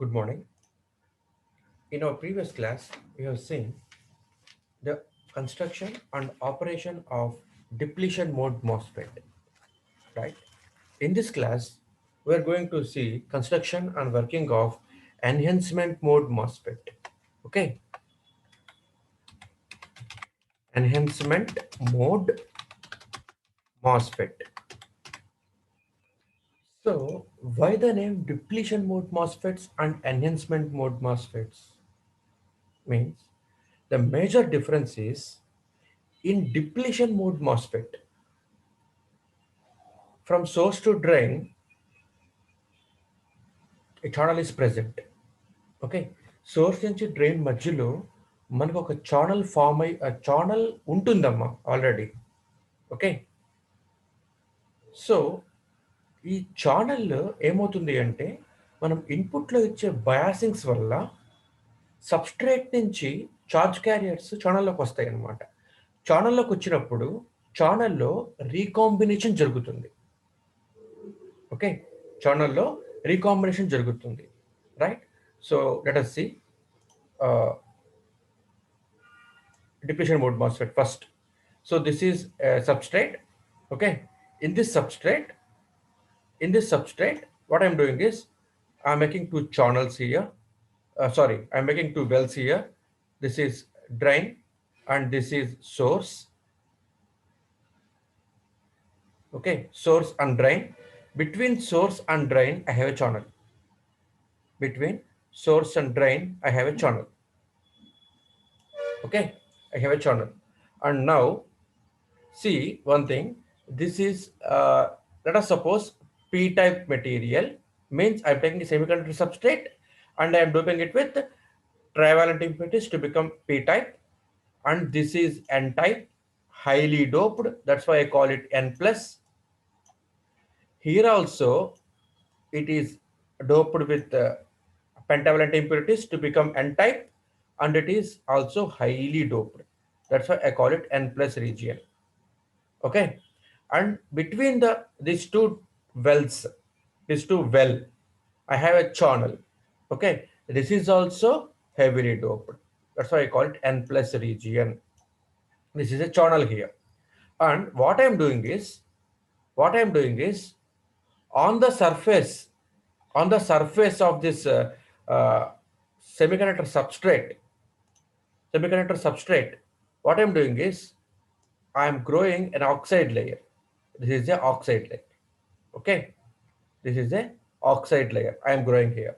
Good morning. In our previous class, we have seen the construction and operation of depletion mode MOSFET, right? In this class, we are going to see construction and working of enhancement mode MOSFET. Okay, enhancement mode MOSFET. So, why the name depletion mode MOSFETs and enhancement mode MOSFETs? Means the major difference is in depletion mode MOSFET, from source to drain, a channel is present. Okay, source నుంచి drain మధ్యలో మనకు ఒక channel form అయ్యి ఆ channel ఉంటుందమ్మా already. Okay, so ఈ ఛానల్లో ఏమవుతుంది అంటే మనం ఇన్పుట్లో ఇచ్చే బయాసింగ్స్ వల్ల సబ్స్ట్రేట్ నుంచి చార్జ్ క్యారియర్స్ ఛానల్లోకి వస్తాయి అన్నమాట. ఛానల్లోకి వచ్చినప్పుడు ఛానల్లో రీకాంబినేషన్ జరుగుతుంది. ఓకే, ఛానల్లో రీకాంబినేషన్ జరుగుతుంది, right? So let us see depletion mode MOSFET first. So this is a substrate. Okay, in this substrate, what I'm doing is I'm making two channels here. Sorry, I'm making two wells here. This is drain and this is source. Okay, source and drain. Between source and drain, I have a channel. Between source and drain, I have a channel. Okay, I have a channel. And now see one thing. This is let us suppose p-type material, means I'm taking a semiconductor substrate and I'm doping it with trivalent impurities to become p-type, and this is n-type, highly doped, that's why I call it n plus. Here also it is doped with pentavalent impurities to become n-type, and it is also highly doped, that's why I call it n plus region. Okay, and between these two wells, I have a channel. Okay, this is also heavily doped, that's why I call it n plus region. This is a channel here, and what I'm doing is on the surface of this uh, semiconductor substrate, what I'm doing is I'm growing an oxide layer. This is a oxide layer. Okay, this is a oxide layer I am growing here.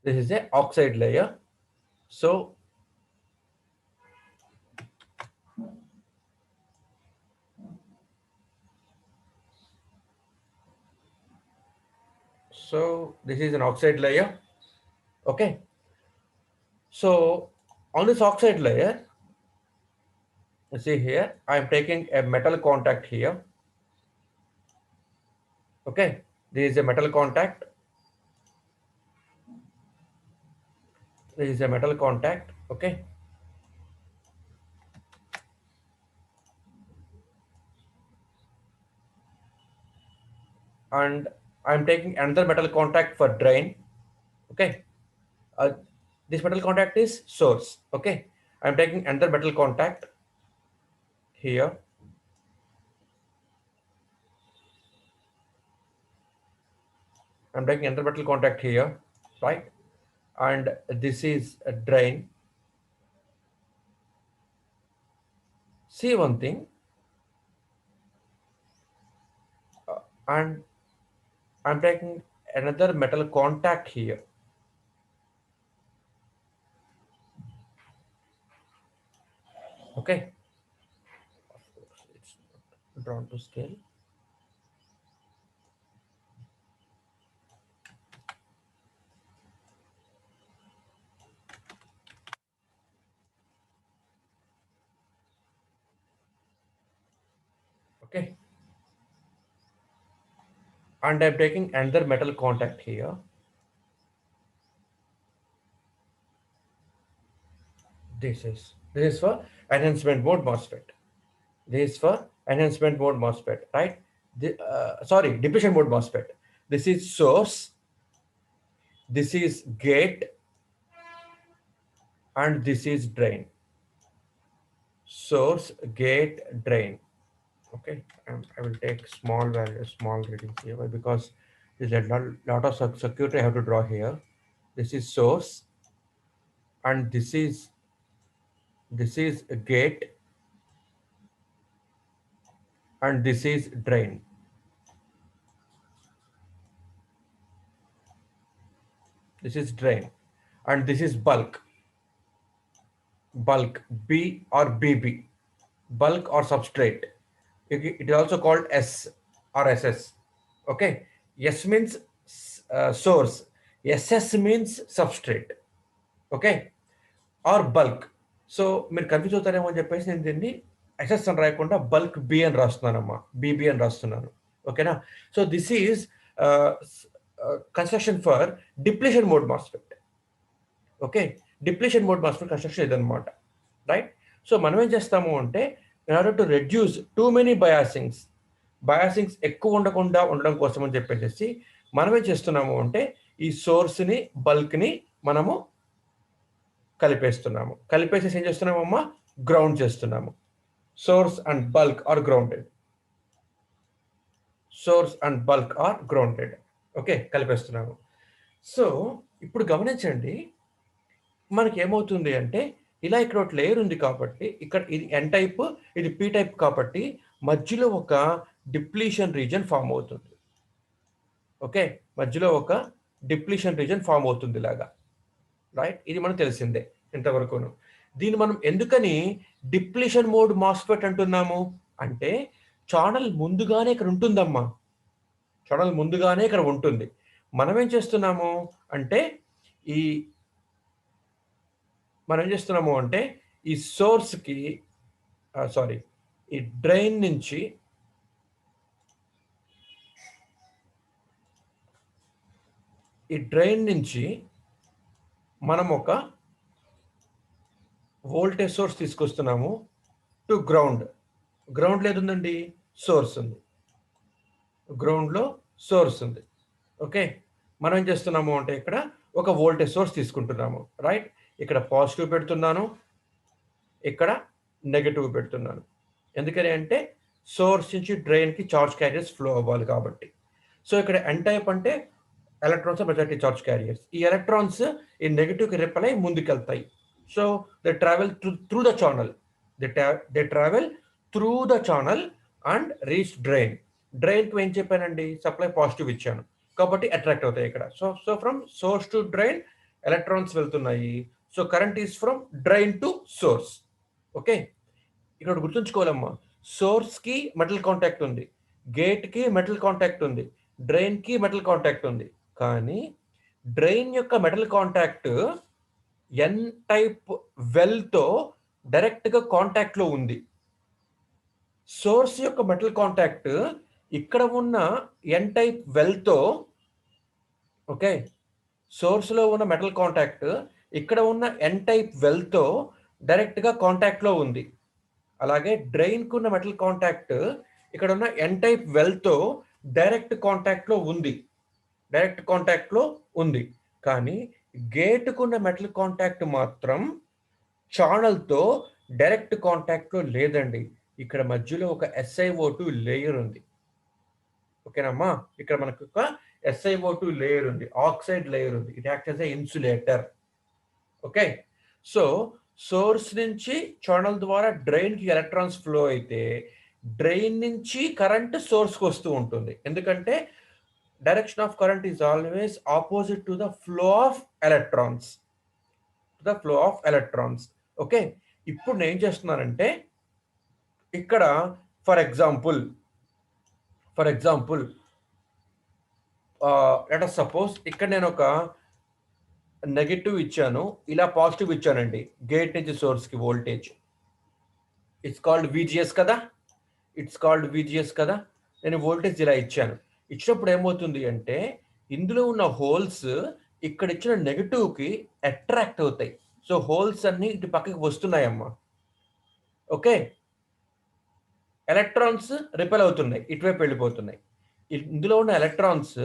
This is a oxide layer. So this is an oxide layer. Okay, so on this oxide layer, you see here I am taking a metal contact here. Okay, this is a metal contact. This is a metal contact. Okay, and I'm taking another metal contact for drain. Okay, this metal contact is source. Okay, I'm taking another metal contact here. I'm taking another metal contact here, right? And this is a drain. See one thing, and I'm taking another metal contact here. Okay, it's not drawn to scale. Okay, and I'm taking another metal contact here. This is for enhancement mode MOSFET. This is for enhancement mode MOSFET, right? Sorry, depletion mode MOSFET. This is source, this is gate, and this is drain. Source, gate, drain. Okay, I will take small value, small readings here because there's a lot of circuit I have to draw here. This is source, and this is a gate, and this is drain. This is drain, and this is bulk. Bulk, B or BB, bulk or substrate. It is also called S or SS. Okay, S means source, SS means substrate. Okay, or bulk. So మీరు confuse అవుతారేమో అని చెప్పేసి నేను దీన్ని SS అని రాయకుండా bulk B అని రాస్తున్నానమ్మా, BB B రాస్తున్నాను. ఓకేనా? So this is construction for depletion mode MOSFET. Okay, depletion mode MOSFET construction ఇదనమాట, రైట్? సో మనం ఏం చేస్తాము అంటే in order to reduce too many biasings ఎక్కువ ఉండడం కోసం అని చెప్పేసి మనం ఏం చేస్తున్నాము అంటే ఈ సోర్స్ని బల్క్ని మనము కలిపేస్తున్నాము. కలిపేసేసి ఏం చేస్తున్నామమ్మా? గ్రౌండ్ చేస్తున్నాము. Source and bulk are grounded. Source and bulk are grounded. Okay, కలిపేస్తున్నాము. సో ఇప్పుడు గమనించండి, మనకి ఏమవుతుంది అంటే ఇలా ఇక్కడ ఒక లేయర్ ఉంది కాబట్టి ఇక్కడ ఇది ఎన్ టైప్, ఇది పీ టైప్ కాబట్టి మధ్యలో ఒక డిప్లీషన్ రీజన్ ఫామ్ అవుతుంది. ఓకే, మధ్యలో ఒక డిప్లీషన్ రీజన్ ఫామ్ అవుతుంది ఇలాగా, రైట్? ఇది మనకు తెలిసిందే ఇంతవరకును. దీన్ని మనం ఎందుకని డిప్లీషన్ మోడ్ మాస్ఫెట్ అంటున్నాము అంటే ఛానల్ ముందుగానే ఇక్కడ ఉంటుందమ్మా, ఛానల్ ముందుగానే ఇక్కడ ఉంటుంది. మనం ఏం చేస్తున్నాము అంటే ఈ సోర్స్కి ఈ డ్రైన్ నుంచి మనం ఒక వోల్టేజ్ సోర్స్ తీసుకొస్తున్నాము టు గ్రౌండ్. గ్రౌండ్ లేదుందండి, సోర్స్ ఉంది. గ్రౌండ్లో సోర్స్ ఉంది. ఓకే, మనం ఏం చేస్తున్నాము అంటే ఇక్కడ ఒక వోల్టేజ్ సోర్స్ తీసుకుంటున్నాము, రైట్? ఇక్కడ పాజిటివ్ పెడుతున్నాను, ఇక్కడ నెగటివ్ పెడుతున్నాను. ఎందుకని అంటే సోర్స్ నుంచి డ్రైన్కి చార్జ్ క్యారియర్స్ ఫ్లో అవ్వాలి కాబట్టి. సో ఇక్కడ ఎన్ టైప్ అంటే ఎలక్ట్రాన్స్ మెజారిటీ చార్జ్ క్యారియర్స్. ఈ ఎలక్ట్రాన్స్ ఈ నెగటివ్కి రిపెల్ అయి ముందుకెళ్తాయి. So they travel through the channel. They travel through the channel and reach drain. డ్రైన్కి ఏం చెప్పానండి? సప్లై పాజిటివ్ ఇచ్చాను కాబట్టి అట్రాక్ట్ అవుతాయి ఇక్కడ. So from source to drain electrons వెళ్తున్నాయి. So current is from drain to source. Okay, ఇక్కడ గుర్తుంచుకోవాలమ్మా, సోర్స్కి మెటల్ కాంటాక్ట్ ఉంది, గేట్కి మెటల్ కాంటాక్ట్ ఉంది, డ్రైన్కి మెటల్ కాంటాక్ట్ ఉంది. కానీ డ్రైన్ యొక్క మెటల్ కాంటాక్ట్ ఎన్ టైప్ వెల్తో డైరెక్ట్గా కాంటాక్ట్లో ఉంది. సోర్స్ యొక్క మెటల్ కాంటాక్ట్ ఇక్కడ ఉన్న ఎన్ టైప్ వెల్తో, ఓకే, సోర్స్లో ఉన్న మెటల్ కాంటాక్ట్ ఇక్కడ ఉన్న ఎన్ టైప్ వెల్తో డైరెక్ట్గా కాంటాక్ట్లో ఉంది. అలాగే డ్రైన్కు ఉన్న మెటల్ కాంటాక్ట్ ఇక్కడ ఉన్న ఎన్ టైప్ వెల్తో డైరెక్ట్ కాంటాక్ట్లో ఉంది. కానీ గేటుకున్న మెటల్ కాంటాక్ట్ మాత్రం ఛానల్తో డైరెక్ట్ కాంటాక్ట్లో లేదండి. ఇక్కడ మధ్యలో ఒక SiO2 లేయర్ ఉంది. ఓకేనమ్మా, ఇక్కడ మనకు ఒక SiO2 లేయర్ ఉంది, ఆక్సైడ్ లేయర్ ఉంది. It act as a insulator. Okay, so source నుంచి ఛానల్ ద్వారా డ్రైన్కి ఎలక్ట్రాన్స్ ఫ్లో అయితే డ్రైన్ నుంచి కరెంట్ సోర్స్కి వస్తూ ఉంటుంది. ఎందుకంటే direction of current is always opposite to the flow of electrons. Okay, ఇప్పుడు నేను ఏం చేస్తున్నానంటే ఇక్కడ for example let us suppose ఇక్కడ నేను ఒక నెగటివ్ ఇచ్చాను, ఇలా పాజిటివ్ ఇచ్చానండి. గేట్ నుంచి సోర్స్కి వోల్టేజ్ ఇట్స్ కాల్డ్ VGS కదా. నేను వోల్టేజ్ ఇలా ఇచ్చాను. ఇచ్చినప్పుడు ఏమవుతుంది అంటే ఇందులో ఉన్న హోల్స్ ఇక్కడ ఇచ్చిన నెగటివ్కి అట్రాక్ట్ అవుతాయి. సో హోల్స్ అన్ని ఇటు పక్కకి వస్తున్నాయమ్మా. ఓకే, ఎలక్ట్రాన్స్ రిపెల్ అవుతున్నాయి, ఇటువైపు వెళ్ళిపోతున్నాయి. ఇందులో ఉన్న ఎలక్ట్రాన్స్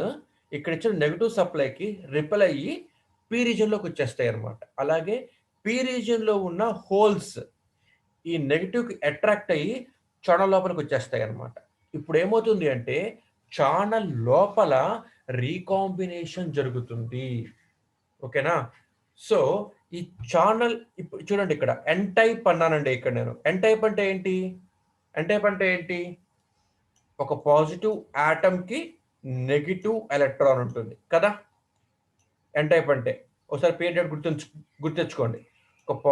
ఇక్కడ ఇచ్చిన నెగిటివ్ సప్లైకి రిపెల్ అయ్యి పీ రీజియన్లోకి వచ్చేస్తాయి అనమాట. అలాగే పీ రీజియన్లో ఉన్న హోల్స్ ఈ నెగిటివ్కి అట్రాక్ట్ అయ్యి ఛానల్ లోపలికి వచ్చేస్తాయి అనమాట. ఇప్పుడు ఏమవుతుంది అంటే ఛానల్ లోపల రీకాంబినేషన్ జరుగుతుంది. ఓకేనా? సో ఈ ఛానల్ ఇప్పుడు చూడండి, ఇక్కడ ఎన్ టైప్ అన్నానండి. ఇక్కడ నేను ఎన్ టైప్ అంటే ఏంటి? ఎన్ టైప్ అంటే ఏంటి? ఒక పాజిటివ్ ఆటమ్కి నెగిటివ్ ఎలక్ట్రాన్ ఉంటుంది కదా. ఎన్ టైప్ అంటే ఒకసారి పీరియడ్ గుర్తుంచుకోండి. ఒక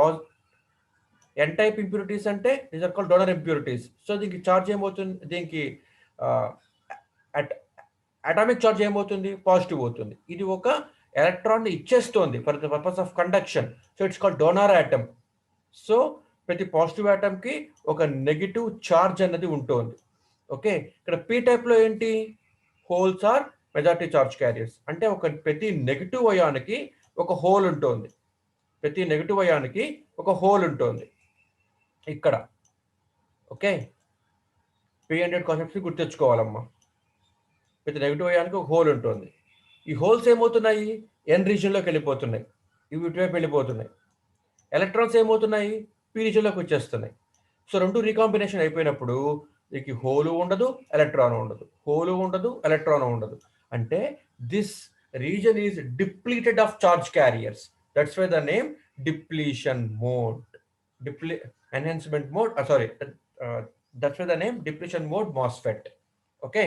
ఎన్ టైప్ ఇంప్యూరిటీస్ అంటే these are called donor impurities. So దీనికి చార్జ్ ఏమవుతుంది? దీనికి అటామిక్ చార్జ్ ఏమవుతుంది? పాజిటివ్ అవుతుంది. ఇది ఒక ఎలక్ట్రాన్ ఇచ్చేస్తోంది for the purpose of conduction. So it's called donor atom. So ప్రతి పాజిటివ్ ఆటమ్కి ఒక నెగిటివ్ చార్జ్ అన్నది ఉంటుంది. ఓకే, ఇక్కడ పీ టైప్లో ఏంటి? Holes are majority charge carriers. అంటే ప్రతి నెగిటివ్ అయానికి ఒక హోల్ ఉంటుంది. ప్రతి నెగిటివ్ అయానికి ఒక హోల్ ఉంటుంది ఇక్కడ. Okay, P100 కాన్సెప్ట్స్ని గుర్తించుకోవాలమ్మా. ప్రతి నెగిటివ్ అయానికి ఒక హోల్ ఉంటుంది. ఈ హోల్స్ ఏమవుతున్నాయి? ఎన్ రీజియన్లోకి వెళ్ళిపోతున్నాయి. ఇవి ఇటువైపు వెళ్ళిపోతున్నాయి. ఎలక్ట్రాన్స్ ఏమవుతున్నాయి? పీ రీజియన్లోకి వచ్చేస్తున్నాయి. సో రెండు రీకాంబినేషన్ అయిపోయినప్పుడు దీనికి హోలు ఉండదు, ఎలక్ట్రాన్ ఉండదు, హోలు ఉండదు, ఎలక్ట్రాన్ ఉండదు. అంటే this region is depleted of charge carriers. That's why the name depletion mode. Enhancement mode, sorry, that's why the name depletion mode MOSFET. Okay,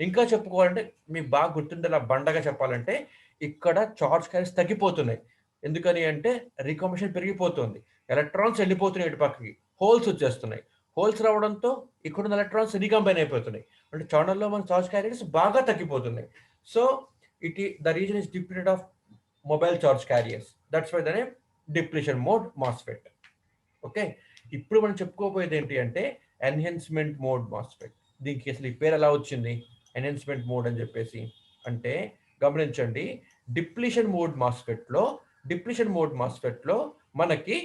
ఇంకా చెప్పుకోవాలంటే మీకు బాగా గుర్తుండేలా బండగా చెప్పాలంటే ఇక్కడ చార్జ్ క్యారియర్స్ తగ్గిపోతున్నాయి. ఎందుకని అంటే రీకాంబినేషన్ పెరిగిపోతుంది. ఎలక్ట్రాన్స్ వెళ్ళిపోతున్నాయి ఇటు పక్కకి, హోల్స్ వచ్చేస్తున్నాయి. హోల్స్ రావడంతో ఇక్కడున్న ఎలక్ట్రాన్స్ రీకంబైన్ అయిపోతున్నాయి. అంటే ఛానల్లో మన చార్జ్ క్యారియర్స్ బాగా తగ్గిపోతున్నాయి. So the reason is depleted of mobile charge carriers. That's why the name depletion mode MOSFET. Okay, ఇప్పుడు మనం చెప్పుకోబోయేది ఏంటి అంటే ఎన్హాన్స్మెంట్ మోడ్ మాస్ఫెట్. దీనికి అసలు ఈ పేరు ఎలా వచ్చింది ఎన్హాన్స్మెంట్ మోడ్ అని చెప్పేసి అంటే గమనించండి. డిప్లీషన్ మోడ్ మాస్ఫెట్లో మనకి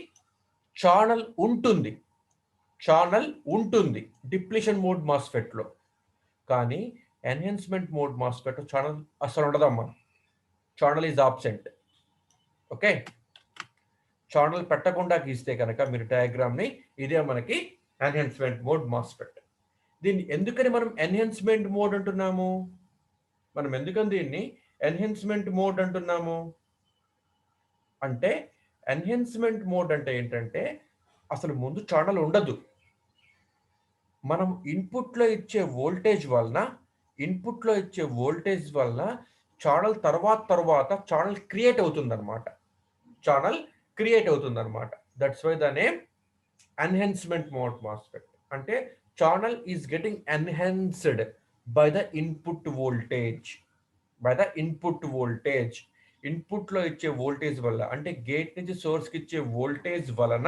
ఛానల్ ఉంటుంది. డిప్లీషన్ మోడ్ మాస్ఫెట్లో. కానీ ఎన్హాన్స్మెంట్ మోడ్ మాస్ఫెట్ ఛానల్ అసలు ఉండదమ్మా. Channel is absent. Okay, channel పెట్టకుండా గీస్తే కనుక మీరు డయాగ్రామ్ని, ఇదే మనకి ఎన్హాన్స్మెంట్ మోడ్ మాస్ఫెట్. దీన్ని ఎందుకని మనం ఎన్హాన్స్మెంట్ మోడ్ అంటున్నాము? అంటే ఎన్హాన్స్మెంట్ మోడ్ అంటే ఏంటంటే అసలు ముందు ఛానల్ ఉండదు. మనం ఇన్పుట్లో ఇచ్చే వోల్టేజ్ వలన ఛానల్ తర్వాత ఛానల్ క్రియేట్ అవుతుందన్నమాట. That's why the name enhancement mode MOSFET. అంటే channel is getting enhanced by the input voltage. ఇన్పుట్లో ఇచ్చే వోల్టేజ్ వల్ల, అంటే గేట్ నుంచి సోర్స్కి ఇచ్చే వోల్టేజ్ వలన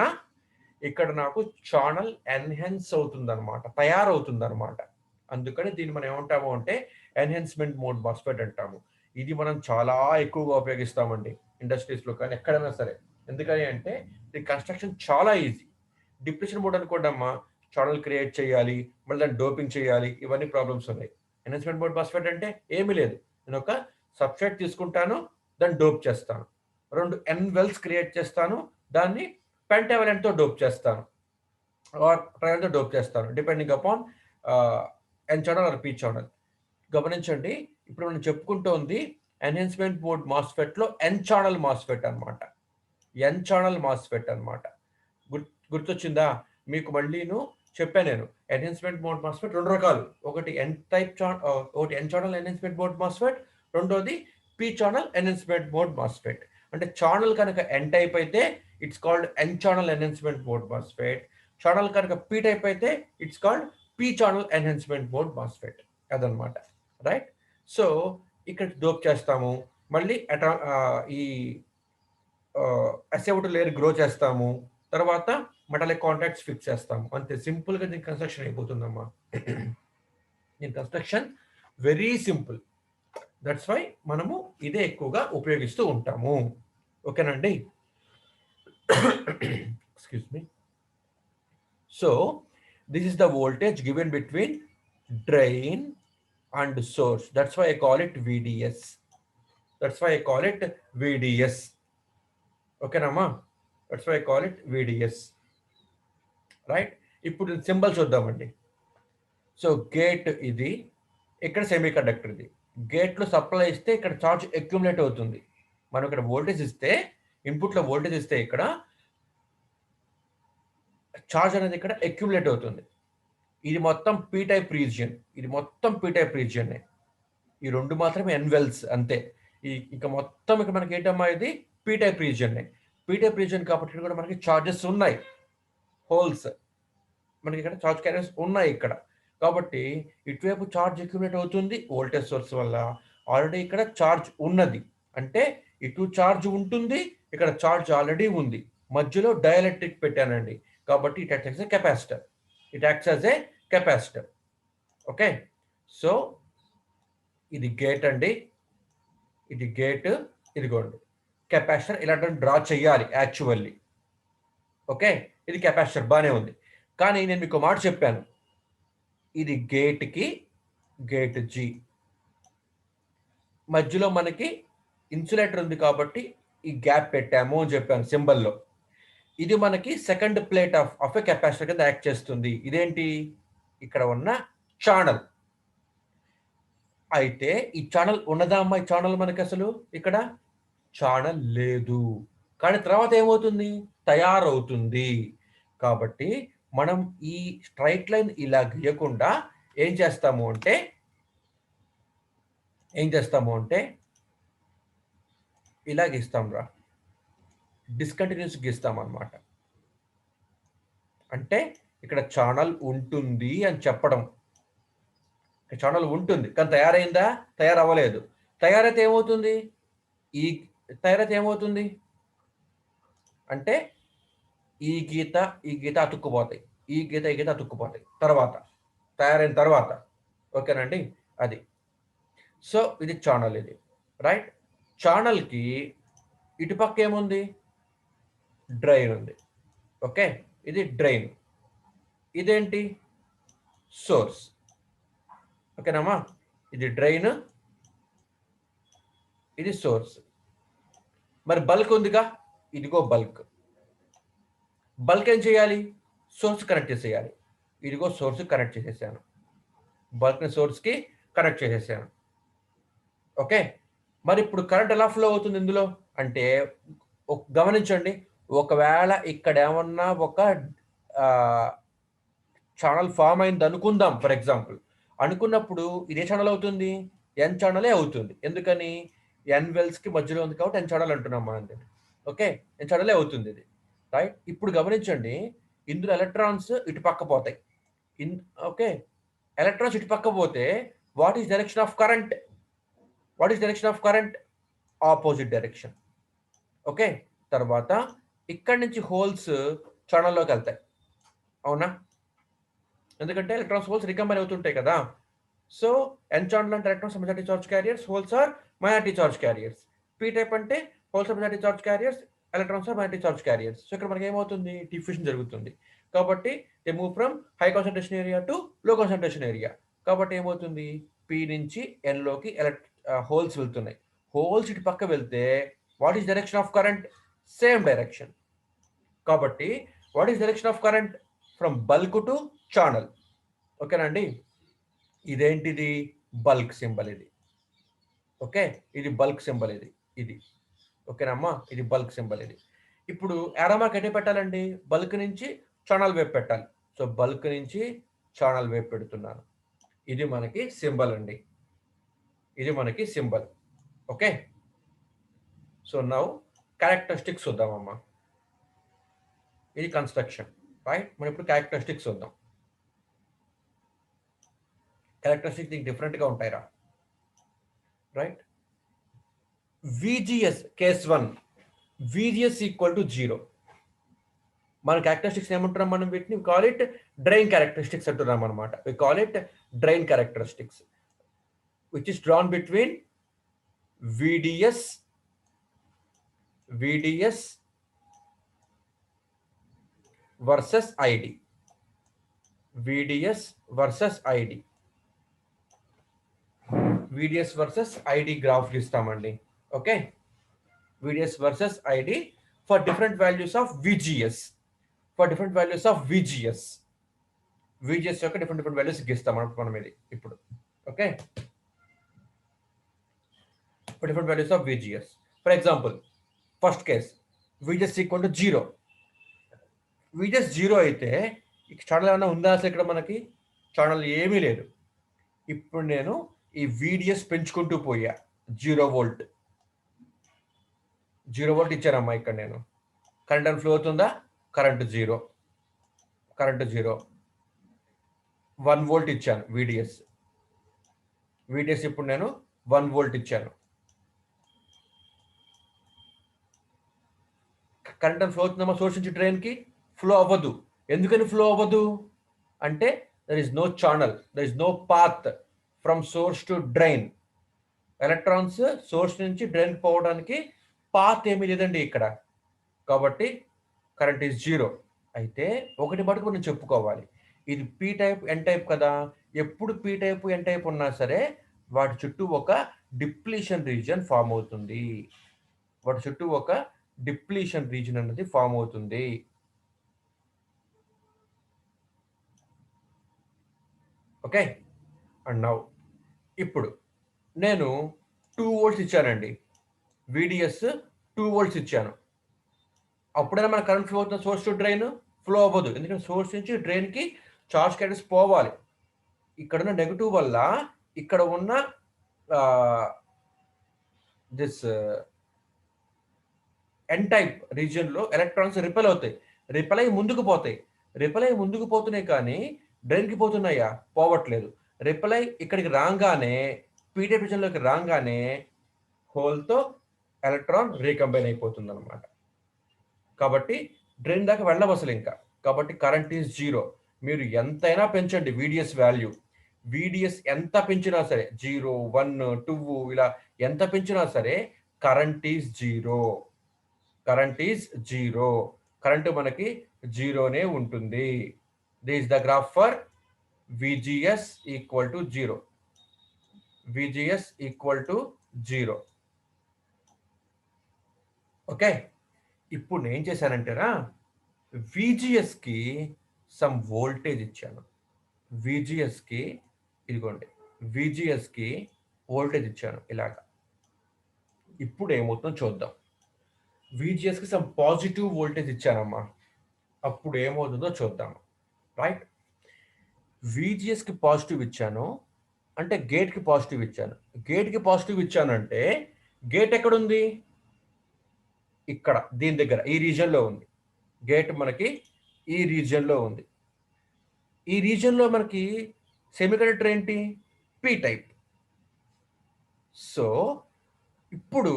ఇక్కడ నాకు ఛానల్ ఎన్హాన్స్ అవుతుందన్నమాట, తయారవుతుందన్నమాట. అందుకని దీన్ని మనం ఏమంటాము అంటే ఎన్హాన్స్మెంట్ మోడ్ మాస్ఫెట్ అంటాము. ఇది మనం చాలా ఎక్కువగా ఉపయోగిస్తామండి ఇండస్ట్రీస్లో కానీ ఎక్కడైనా సరే. ఎందుకని అంటే దీని కన్స్ట్రక్షన్ చాలా ఈజీ. డిప్రెషన్ మోడ్ అనుకోండి అమ్మా, ఛానల్ క్రియేట్ చేయాలి, మళ్ళీ దాన్ని డోపింగ్ చేయాలి, ఇవన్నీ ప్రాబ్లమ్స్ ఉన్నాయి. ఎన్హాన్స్మెంట్ మోడ్ మాస్ఫెట్ అంటే ఏమీ లేదు. నేను ఒక సబ్స్ట్రేట్ తీసుకుంటాను, దాన్ని డోప్ చేస్తాను, 2 ఎన్ వెల్స్ క్రియేట్ చేస్తాను, దాన్ని పెంటావలెంట్తో డోప్ చేస్తాను ఆర్ ట్రయల్తో డోప్ చేస్తాను, depending upon N channel or P channel. గమనించండి, ఇప్పుడు మనం చెప్పుకుంటోంది ఎన్హాన్స్మెంట్ మోడ్ మాస్ఫెట్లో ఎన్ ఛానల్ మాస్ఫెట్ అనమాట. గుర్తొచ్చిందా మీకు? మళ్ళీను చెప్పాను నేను, ఎన్హాన్స్మెంట్ మోడ్ మాస్ఫెట్ 2 రకాలు. ఒకటి N channel enhancement mode MOSFET, రెండోది P channel enhancement mode MOSFET. అంటే ఛానల్ కనుక ఎన్ టైప్ అయితే it's called N channel enhancement mode MOSFET. Channel కనుక పీ టైప్ అయితే it's called P channel enhancement mode MOSFET. అదనమాట, రైట్? సో ఇక్కడ dope చేస్తాము, మళ్ళీ ఈ SiO2 లేయర్ గ్రో చేస్తాము, తర్వాత మెటాలిక్ కాంటాక్ట్స్ ఫిక్స్ చేస్తాము. అంతే సింపుల్గా దీని కన్స్ట్రక్షన్ అయిపోతుందమ్మా. దీని construction very simple. That's why మనము ఇదే ఎక్కువగా ఉపయోగిస్తూ ఉంటాము. ఓకేనండి? Excuse me. So this is the voltage given between drain and source. That's why I call it VDS. That's why I call it VDS. Okay, Nama? That's why I call it VDS. Right. ఇప్పుడు symbol చూద్దామండి. So gate ఇది, ఇక్కడ semi conductor ఇది. గేట్లో supply ఇస్తే ఇక్కడ charge accumulate అవుతుంది. మనం ఇక్కడ వోల్టేజ్ ఇస్తే, ఇన్పుట్లో వోల్టేజ్ ఇస్తే ఇక్కడ ఛార్జ్ అనేది ఇక్కడ అక్యుములేట్ అవుతుంది. ఇది మొత్తం పీ టైప్ రీజియన్, ఇది మొత్తం పీ టైప్ రీజియన్. ఈ రెండు మాత్రమే ఎన్వెల్స్ అంతే. ఇక మొత్తం ఇక్కడ మనకి ఏంటమ్మా, ఇది P type region. P type region కాబట్టి కూడా మనకి ఛార్జెస్ ఉన్నాయి, హోల్స్ మనకి ఇక్కడ ఛార్జ్ క్యారియర్స్ ఉన్నాయి ఇక్కడ. కాబట్టి ఇటువైపు ఛార్జ్ అక్యుములేట్ అవుతుంది వోల్టేజ్ సోర్స్ వల్ల. ఆల్రెడీ ఇక్కడ ఛార్జ్ ఉన్నది అంటే ఇటు ఛార్జ్ ఉంటుంది, ఇక్కడ ఛార్జ్ ఆల్రెడీ ఉంది. మధ్యలో డైఎలక్ట్రిక్ పెట్టానండి, కాబట్టి it acts as a capacitor. It acts as a capacitor. Okay. So ఇది గేట్ అండి, ఇది గేట్, ఇదిగోండి కెపాసిటర్. ఇలాంటి డ్రా చేయాలి యాక్చువల్లీ. ఓకే, ఇది కెపాసిటర్ బాగానే ఉంది. కానీ నేను మీకు మాట చెప్పాను, ఇది గేట్కి గేట్ జి మధ్యలో మనకి ఇన్సులేటర్ ఉంది కాబట్టి ఈ గ్యాప్ పెట్టాము అని చెప్పాను సింబల్లో. ఇది మనకి second plate of a capacitor కింద యాక్ట్ చేస్తుంది. ఇదేంటి, ఇక్కడ ఉన్న ఛానల్. అయితే ఈ ఛానల్ ఉన్నదా అమ్మా? ఈ ఛానల్ మనకి అసలు ఇక్కడ ఛానల్ లేదు, కానీ తర్వాత ఏమవుతుంది, తయారవుతుంది. కాబట్టి మనం ఈ స్ట్రైట్ లైన్ ఇలా గీయకుండా ఏం చేస్తాము అంటే ఇలా గీస్తాం రా, డిస్కంటిన్యూస్ గీస్తాం అన్నమాట. అంటే ఇక్కడ ఛానల్ ఉంటుంది అని చెప్పడం. ఛానల్ ఉంటుంది కానీ తయారైందా? తయారవ్వలేదు. తయారైతే ఏమవుతుంది అంటే ఈ గీత అతుక్కుపోతాయి, ఈ గీత అతుక్కుపోతాయి తర్వాత, తయారైన తర్వాత. ఓకేనండి, అది. సో ఇది ఛానల్, ఇది రైట్. ఛానల్కి ఇటుపక్క ఏముంది, డ్రైన్ ఉంది. ఓకే, ఇది డ్రైన్, ఇదేంటి సోర్స్. ఓకేనమ్మా, ఇది డ్రైన్, ఇది సోర్స్. మరి బల్క్ ఉందిగా, ఇదిగో బల్క్. బల్క్ ఏం చేయాలి, సోర్స్ కనెక్ట్ చేసేయాలి. ఇదిగో సోర్స్ కనెక్ట్ చేసేసాను, బల్క్ని సోర్స్కి కనెక్ట్ చేసేసాను. ఓకే, మరి ఇప్పుడు కరెంట్ ఎలా ఫ్లో అవుతుంది ఇందులో అంటే గమనించండి. ఒకవేళ ఇక్కడ ఏమన్నా ఒక ఛానల్ ఫామ్ అయింది అనుకుందాం, ఫర్ ఎగ్జాంపుల్. అనుకున్నప్పుడు ఇదే ఛానల్ అవుతుంది, ఎన్ ఛానలే అవుతుంది. ఎందుకని, ఎన్ వెల్స్కి మధ్యలో ఉంది కాబట్టి ఎన్ ఛానల్ అంటున్నాం మనం దీన్ని. ఓకే, ఎన్ ఛానలే అవుతుంది ఇది, రైట్. ఇప్పుడు గమనించండి, ఇందులో ఎలక్ట్రాన్స్ ఇటు పక్క పోతాయి. ఓకే, ఎలక్ట్రాన్స్ ఇటు పక్క పోతే what is direction of current? Opposite direction. Okay, తర్వాత ఇక్కడి నుంచి హోల్స్ ఛానల్లోకి వెళ్తాయి, అవునా? ఎందుకంటే ఎలక్ట్రాన్స్ హోల్స్ రికంబైన్ అవుతుంటాయి కదా. సో ఎన్ ఛానల్ అంటే electrons majority charge carriers, holes are minority charge carriers. P type అంటే holes are majority charge carriers, electrons are minority charge carriers. So ఇక్కడ మనకి ఏమవుతుంది, డిఫ్యూషన్ జరుగుతుంది. కాబట్టి they move from high concentration area to low concentration area. కాబట్టి ఏమవుతుంది, P నుంచి ఎన్లోకి holes వెళ్తున్నాయి. హోల్స్ ఇటు పక్క వెళ్తే what is direction of current? Same direction. కాబట్టి what is direction of current? From bulk to channel. ఓకేనండి, ఇదేంటిది, బల్క్ సింబల్ ఇది. ఓకే, ఇది బల్క్ సింబల్, ఇది ఓకేనమ్మా, ఇది బల్క్ సింబల్ ఇది. ఇప్పుడు యారోమార్క్ ఎటు పెట్టాలండి, బల్క్ నుంచి ఛానల్ వైపు పెట్టాలి. సో బల్క్ నుంచి ఛానల్ వైపు పెడుతున్నాను. ఇది మనకి సింబల్ అండి, ఇది మనకి symbol. Okay, so now characteristics చూద్దామమ్మా. ఇది కన్స్ట్రక్షన్, రైట్. మనం ఇప్పుడు క్యారెక్టరిస్టిక్స్ చూద్దాం. క్యారెక్టరిస్టిక్స్ దీనికి డిఫరెంట్గా ఉంటాయిరా, right. VGS case 1, VGS equal to 0. మన క్యారెక్టరిస్టిక్స్ ఏమంటున్నాం మనం వీటిని? We call it drain characteristics అంటున్నాం అనమాట. We call it drain characteristics which is drawn between VDS versus ID. VDS versus ID. VDS versus ID graph గీస్తామండి. Okay, VDS versus ID for different values of VGS. For different values of VGS యొక్క different values గీస్తాం మనం ఇది ఇప్పుడు. Okay, for different values of VGS. For example, first case, VGS equal to 0. VGS 0 అయితే channel ఏమైనా ఉందా అసలు ఇక్కడ మనకి? ఛానల్ ఏమీ లేదు. ఇప్పుడు నేను ఈ VDS పెంచుకుంటూ పోయా. 0 volt ఇచ్చానమ్మా ఇక్కడ నేను. కరెంట్ అండ్ ఫ్లో అవుతుందా? Current zero. 1 volt ఇచ్చాను VDS ఇప్పుడు నేను 1 volt ఇచ్చాను. కరెంట్ అండ్ ఫ్లో అవుతుందమ్మా సోర్స్ నుంచి డ్రైన్కి? ఫ్లో అవ్వదు. ఎందుకని ఫ్లో అవ్వదు అంటే there is no channel, there is no path from source to drain. Electrons source నుంచి డ్రైన్ పోవడానికి పాత్ ఏమీ లేదండి ఇక్కడ. కాబట్టి కరెంట్ ఈజ్ 0. అయితే ఒకటి మటుకు మనం చెప్పుకోవాలి, ఇది P టైప్ N టైప్ కదా. ఎప్పుడు P టైప్ N టైప్ ఉన్నా సరే వాటి చుట్టూ ఒక డిప్లీషన్ రీజియన్ ఫామ్ అవుతుంది. అనేది ఫామ్ అవుతుంది. ఓకే, అండ్ నౌ ఇప్పుడు నేను 2 volts ఇచ్చానండి. VDS 2 volts ఇచ్చాను. అప్పుడైనా మన కరెంట్ ఫ్లో అవుతున్న సోర్స్ టు డ్రైన్? ఫ్లో అవ్వదు. ఎందుకంటే సోర్స్ నుంచి డ్రైన్కి చార్జ్ క్యారియర్స్ పోవాలి. ఇక్కడున్న నెగటివ్ వల్ల ఇక్కడ ఉన్న దిస్ ఎన్ టైప్ రీజియన్లో ఎలక్ట్రాన్స్ రిపెల్ అవుతాయి. రిపెల్ అయ్యి ముందుకు పోతున్నాయి కానీ డ్రైన్కి పోతున్నాయా? పోవట్లేదు. రిపెల్ అయ్యి ఇక్కడికి రాగానే P టైప్ రీజియన్లోకి రాగానే హోల్తో ఎలక్ట్రాన్ రీకంబైన్ అయిపోతుంది అనమాట. కాబట్టి డ్రైన్ దాకా వెళ్ళవు అసలు ఇంకా. కాబట్టి కరెంట్ ఈజ్ 0. మీరు ఎంతైనా పెంచండి VDS వాల్యూ. VDS ఎంత పెంచినా సరే 0, 1, 2 ఇలా ఎంత పెంచినా సరే కరెంట్ ఈజ్ 0. కరెంట్ మనకి 0నే ఉంటుంది. This is the graph for VGS equal to 0. Okay, ఇప్పుడు నేను చేశానంటేనా VGSకి సమ్ వోల్టేజ్ ఇచ్చాను. VGSకి వోల్టేజ్ ఇచ్చాను ఇలాగా. ఇప్పుడు ఏమవుతుందో చూద్దాం. VGSకి సమ్ పాజిటివ్ వోల్టేజ్ ఇచ్చానమ్మా. అప్పుడు ఏమవుతుందో చూద్దాం. రైట్, VGSకి పాజిటివ్ ఇచ్చాను అంటే గేట్కి పాజిటివ్ ఇచ్చాను. అంటే గేట్ ఎక్కడుంది? ఇక్కడ దీని దగ్గర ఈ రీజియన్లో ఉంది. గేట్ మనకి ఈ రీజియన్లో ఉంది. ఈ రీజియన్లో మనకి సెమీకండక్టర్ ఏంటి? P type. సో ఇప్పుడు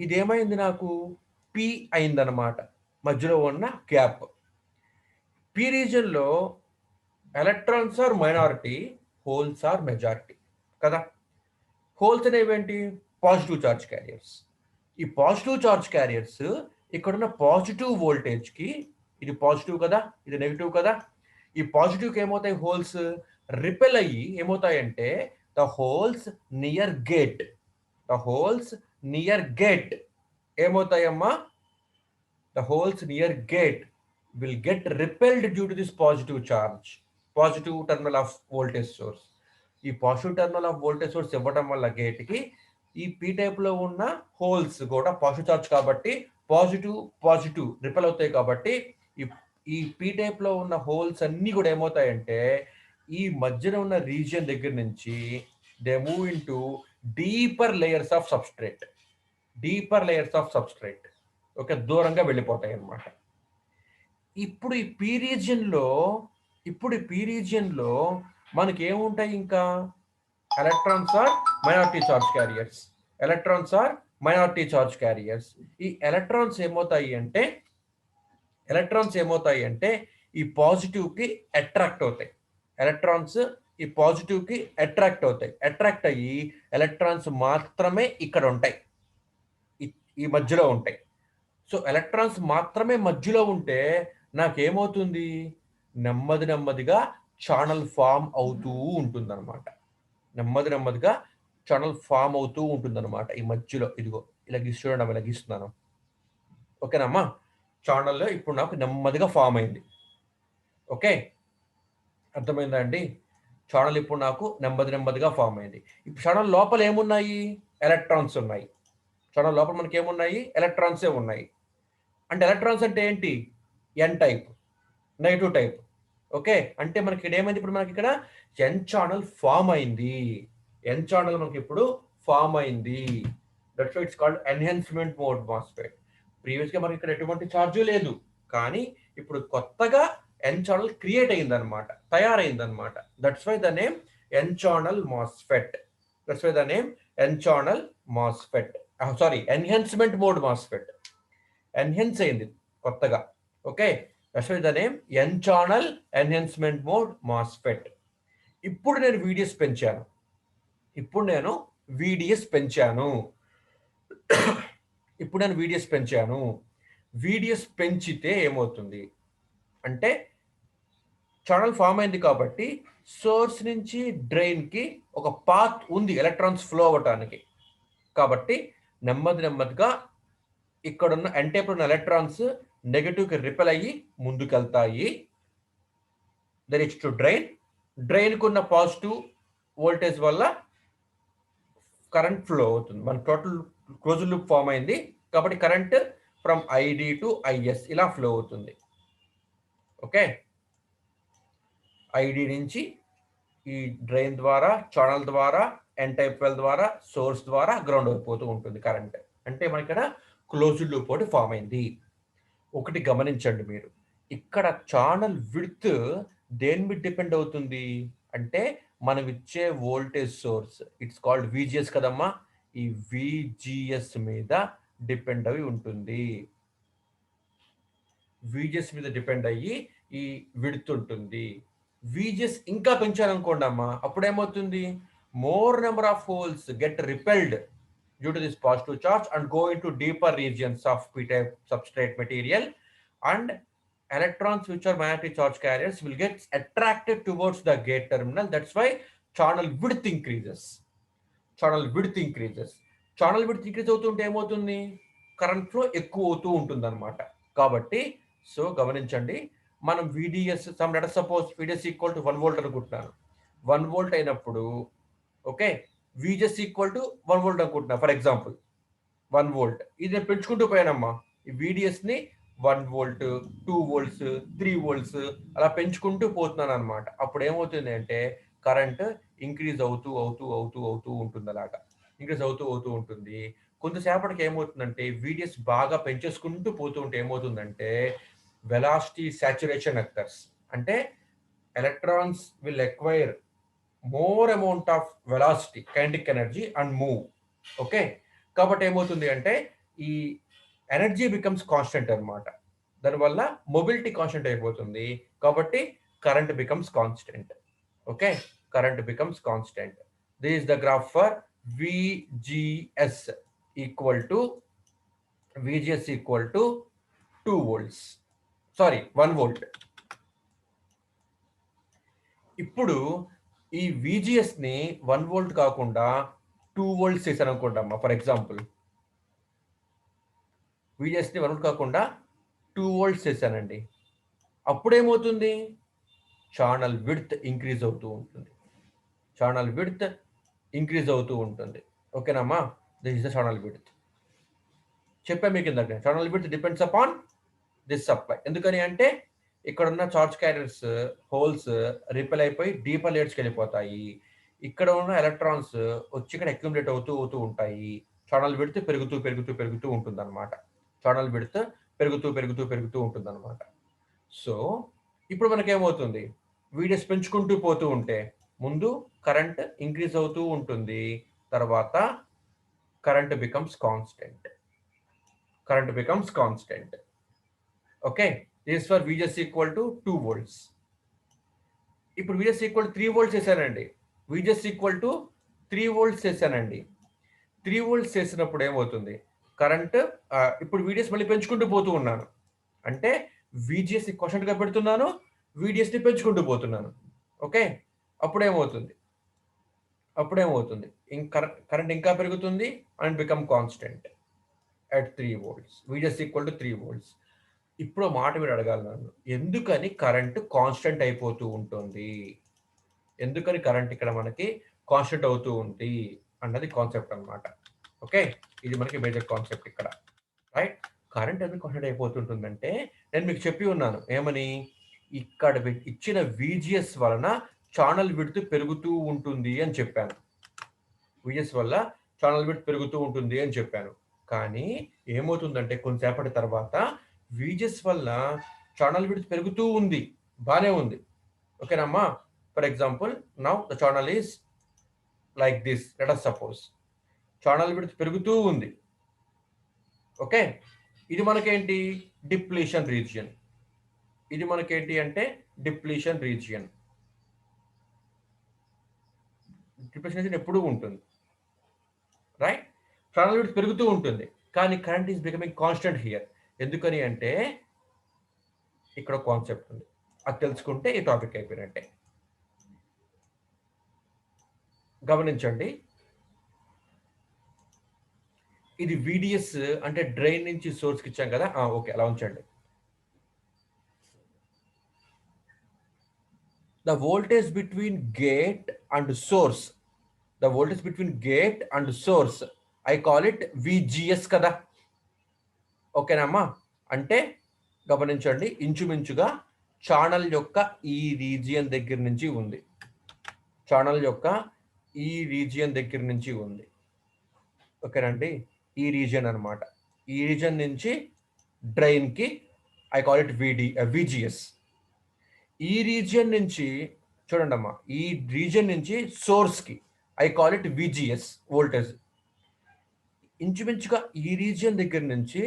ఇదేమైంది? నాకు P అయిందనమాట. మధ్యలో ఉన్న గ్యాప్. P రీజియన్లో electrons are minority, holes are majority కదా. హోల్స్ అనేవేంటి? Positive charge carriers. ఈ పాజిటివ్ చార్జ్ క్యారియర్స్ ఇక్కడున్న పాజిటివ్ వోల్టేజ్కి, ఇది పాజిటివ్ కదా, ఇది నెగిటివ్ కదా. ఈ పాజిటివ్కి ఏమవుతాయి? హోల్స్ రిపెల్ అయ్యి ఏమవుతాయంటే ద హోల్స్ నియర్ గేట్ ఏమవుతాయమ్మా? The holes near gate will get repelled due to this positive terminal of voltage source. ఈ positive terminal of voltage source ఇవ్వడం వల్ల గేట్కి ఈ P టైప్ లో ఉన్న హోల్స్ కూడా పాజిటివ్ చార్జ్ కాబట్టి పాజిటివ్ రిపెల్ అవుతాయి. కాబట్టి ఈ P టైప్ లో ఉన్న హోల్స్ అన్ని కూడా ఏమవుతాయంటే ఈ మధ్యన ఉన్న రీజియన్ దగ్గర నుంచి they move into deeper layers of substrate. Okay, దూరంగా వెళ్ళిపోతాయి అన్నమాట. ఇప్పుడు ఈ P రీజియన్లో మనకి ఏముంటాయి? ఇంకా electrons are minority charge carriers. ఈ ఎలక్ట్రాన్స్ ఏమవుతాయి అంటే ఈ పాజిటివ్కి అట్రాక్ట్ అవుతాయి. అట్రాక్ట్ అయ్యి ఎలక్ట్రాన్స్ మాత్రమే ఇక్కడ ఉంటాయి, ఈ మధ్యలో ఉంటాయి. సో ఎలక్ట్రాన్స్ మాత్రమే మధ్యలో ఉంటే నాకేమవుతుంది? నెమ్మదిగా ఛానల్ ఫామ్ అవుతూ ఉంటుంది అనమాట. నెమ్మదిగా ఛానల్ ఫామ్ అవుతూ ఉంటుందన్నమాట. ఈ మధ్యలో ఇదిగో ఇలా చూడండి, ఇలా గీస్తున్నాను. ఓకేనమ్మా. ఛానల్లో ఇప్పుడు నాకు నెమ్మదిగా ఫామ్ అయింది. ఓకే, అర్థమైందా అండి? ఛానల్ ఇప్పుడు నాకు నెమ్మదిగా ఫామ్ అయింది. ఇప్పుడు ఛానల్ లోపల ఏమున్నాయి? ఎలక్ట్రాన్స్ ఉన్నాయి. ఛానల్ లోపల మనకి ఏమున్నాయి? ఎలక్ట్రాన్సే ఉన్నాయి. అంటే ఎలక్ట్రాన్స్ అంటే ఏంటి? N type, negative type. Okay, అంటే మనకి ఇక్కడ ఏమైంది? ఇప్పుడు మనకి ఇక్కడ ఎన్ ఛానల్ ఫామ్ అయింది. ఎన్ ఛానల్ మనకి ఇప్పుడు ఫామ్ అయింది. That's why it's called enhancement mode MOSFET. ప్రీవియస్గా మనకి ఇక్కడ ఎటువంటి ఛార్జ్ లేదు, కానీ ఇప్పుడు కొత్తగా ఎన్ ఛానల్ క్రియేట్ అయిందనమాట, తయారైందనమాట. That's why the name N channel MOSFET. That's why the name N channel MOSFET. Sorry, enhancement mode MOSFET. Enhance అయింది కొత్తగా. Okay, that's why the name N channel enhancement mode MOSFET. ఇప్పుడు నేను VDS పెంచాను. ఇప్పుడు నేను VDS పెంచాను. VDS పెంచితే ఏమవుతుంది అంటే, ఛానల్ ఫామ్ అయింది కాబట్టి సోర్స్ నుంచి డ్రైన్కి ఒక పాత్ ఉంది ఎలక్ట్రాన్స్ ఫ్లో అవ్వటానికి. కాబట్టి నెమ్మదిగా ఇక్కడున్న ఎన్ టైప్ ఉన్న ఎలక్ట్రాన్స్ నెగటివ్కి రిపెల్ అయ్యి ముందుకెళ్తాయి. దెన్ ఇట్స్ టు డ్రైన్కి ఉన్న పాజిటివ్ వోల్టేజ్ వల్ల కరెంట్ ఫ్లో అవుతుంది. మన టోటల్ క్లోజ్డ్ లూప్ ఫామ్ అయింది కాబట్టి current from ID to IS ఇలా ఫ్లో అవుతుంది. ఓకే, ID నుంచి ఈ డ్రైన్ ద్వారా, ఛానల్ ద్వారా, ఎన్ టైప్ వెల్ ద్వారా, సోర్స్ ద్వారా గ్రౌండ్ అయిపోతూ ఉంటుంది కరెంట్. అంటే మన ఇక్కడ క్లోజ్డ్ లూప్ ఒకటి ఫామ్ అయింది. ఒకటి గమనించండి మీరు, ఇక్కడ ఛానల్ విడ్త్ దేని మీద డిపెండ్ అవుతుంది అంటే మనం ఇచ్చే voltage source, it's called VGS కదమ్మా. ఈ VGS మీద డిపెండ్ అయి ఉంటుంది. VGS మీద డిపెండ్ అయ్యి ఈ విడ్త్ ఉంటుంది. VGS ఇంకా పెంచాలనుకోండి అమ్మా, అప్పుడు ఏమవుతుంది? More number of holes get repelled due to this positive charge and go in to deeper regions of p-type substrate material, and electrons which are magnetic charge carriers will get attracted towards the gate terminal. That's why channel width increases. Channel width increase అవుతుంటే ఏమవుతుంది? Current flow ఎక్కువ అవుతూ ఉంటుంది అనమాట. కాబట్టి so గమనించండి, మనం VDS suppose VDS equal to 1 volt అనుకుంటున్నాను. 1 volt అయినప్పుడు okay, VGS equal to 1 volt అనుకుంటున్నా. ఫర్ ఎగ్జాంపుల్ 1 volt, ఇది నేను పెంచుకుంటూ పోయానమ్మా. ఈ VDSని 1 volt, 2 volts, 3 volts అలా పెంచుకుంటూ పోతున్నాను అనమాట. అప్పుడు ఏమవుతుంది అంటే కరెంట్ ఇంక్రీజ్ అవుతూ ఉంటుంది. అలాగా ఇంక్రీజ్ అవుతూ ఉంటుంది. కొంతసేపటికి ఏమవుతుందంటే VDS బాగా పెంచేసుకుంటూ పోతూ ఉంటే ఏమవుతుందంటే వెలాసిటీ సాచురేషన్ అక్కర్స్. అంటే electrons will acquire more amount of velocity, kinetic energy and move. Okay, కాబట్టి ఏమవుతుంది అంటే ఈ ఎనర్జీ బికమ్స్ కాన్స్టెంట్ అనమాట. దానివల్ల మొబిలిటీ కాన్స్టెంట్ అయిపోతుంది. కాబట్టి current becomes constant. Okay, current becomes constant. This is the graph for VGS equal to 2 volts. Sorry, 1 volt. ఇప్పుడు ఈ VGSని 1 volt కాకుండా 2 volts చేశాను అనుకుంటామా. ఫర్ ఎగ్జాంపుల్ VGSని 1 volt కాకుండా 2 volts చేశానండి. అప్పుడేమవుతుంది? ఛానల్ విడ్త్ ఇంక్రీజ్ అవుతూ ఉంటుంది. ఓకేనమ్మా, this is the channel width. చెప్పా మీకు ఇందాక, channel width depends upon this supply. ఎందుకని అంటే ఇక్కడ ఉన్న చార్జ్ క్యారియర్స్ హోల్స్ రిపెల్ అయిపోయి డీపర్ లేయర్స్కి వెళ్ళిపోతాయి. ఇక్కడ ఉన్న ఎలక్ట్రాన్స్ వచ్చి ఇక్కడ అక్యుములేట్ అవుతూ ఉంటాయి. ఛానల్ విడ్త్ పెరుగుతూ ఉంటుంది అనమాట. ఉంటుంది అనమాట. సో ఇప్పుడు మనకేమవుతుంది? VDS పెంచుకుంటూ పోతూ ఉంటే ముందు కరెంట్ ఇంక్రీజ్ అవుతూ ఉంటుంది, తర్వాత current becomes constant. Okay, this for VGS equal to 2 volts. ఇప్పుడు VGS ఈక్వల్ టు 3 volts చేశానండి. 3 volts చేసినప్పుడు ఏమవుతుంది? కరెంట్ ఇప్పుడు VDS మళ్ళీ పెంచుకుంటూ పోతూ ఉన్నాను. అంటే VGS కాన్స్టెంట్గా పెడుతున్నాను, VDSని పెంచుకుంటూ పోతున్నాను. ఓకే, అప్పుడు ఏమవుతుంది? అప్పుడేమవుతుంది, కరెంట్ ఇంకా పెరుగుతుంది and become constant at 3 volts. VGS equal to 3 volts. ఇప్పుడు మాట మీరు అడగాలి నన్ను, ఎందుకని కరెంట్ కాన్స్టెంట్ అయిపోతూ ఉంటుంది, ఎందుకని కరెంట్ ఇక్కడ మనకి కాన్స్టెంట్ అవుతూ ఉంది అన్నది కాన్సెప్ట్ అనమాట. ఓకే, ఇది మనకి మేజర్ కాన్సెప్ట్ ఇక్కడ, రైట్? కరెంట్ ఎందుకు కాన్స్టెంట్ అయిపోతుంటుందంటే నేను మీకు చెప్పి ఉన్నాను ఏమని, ఇక్కడ ఇచ్చిన VGS వలన ఛానల్ విడ్త్ పెరుగుతూ ఉంటుంది అని చెప్పాను. VGS వల్ల ఛానల్ విడ్త్ పెరుగుతూ ఉంటుంది అని చెప్పాను. కానీ ఏమవుతుందంటే కొంతసేపటి తర్వాత VGS వల్ల ఛానల్ విడ్త్ పెరుగుతూ ఉంది, బానే ఉంది. ఓకేనమ్మా? For example now the channel is like this, let us suppose channel width పెరుగుతూ ఉంది. ఓకే, ఇది మనకేంటి, డిప్లీషన్ రీజియన్. ఇది మనకేంటి అంటే డిప్లీషన్ రీజియన్. డిప్లీషన్ రీజియన్ ఎప్పుడూ ఉంటుంది, రైట్? ఛానల్ విడ్త్ పెరుగుతూ ఉంటుంది, కానీ current is becoming constant here. ఎందుకని అంటే ఇక్కడ కాన్సెప్ట్ ఉంది, అది తెలుసుకుంటే ఈ టాపిక్ అయిపోయినట్టే. గమనించండి, ఇది VDS అంటే డ్రైన్ నుంచి సోర్స్కి ఇచ్చాం కదా. ఓకే, అలా ఉంచండి. The voltage between gate and source, the voltage between gate and source, I call it VGS కదా. ఓకేనమ్మా? అంటే గమనించండి, ఇంచుమించుగా ఛానల్ యొక్క ఈ రీజియన్ దగ్గర నుంచి ఉంది, ఛానల్ యొక్క ఈ రీజియన్ దగ్గర నుంచి ఉంది. ఓకేనండి, ఈ రీజియన్ అనమాట. ఈ రీజియన్ నుంచి డ్రైన్కి ఐ కాల్ ఇట్ VGS. ఈ రీజియన్ నుంచి చూడండి అమ్మా, ఈ రీజియన్ నుంచి సోర్స్కి I call it VGS voltage. ఇంచుమించుగా ఈ రీజియన్ దగ్గర నుంచి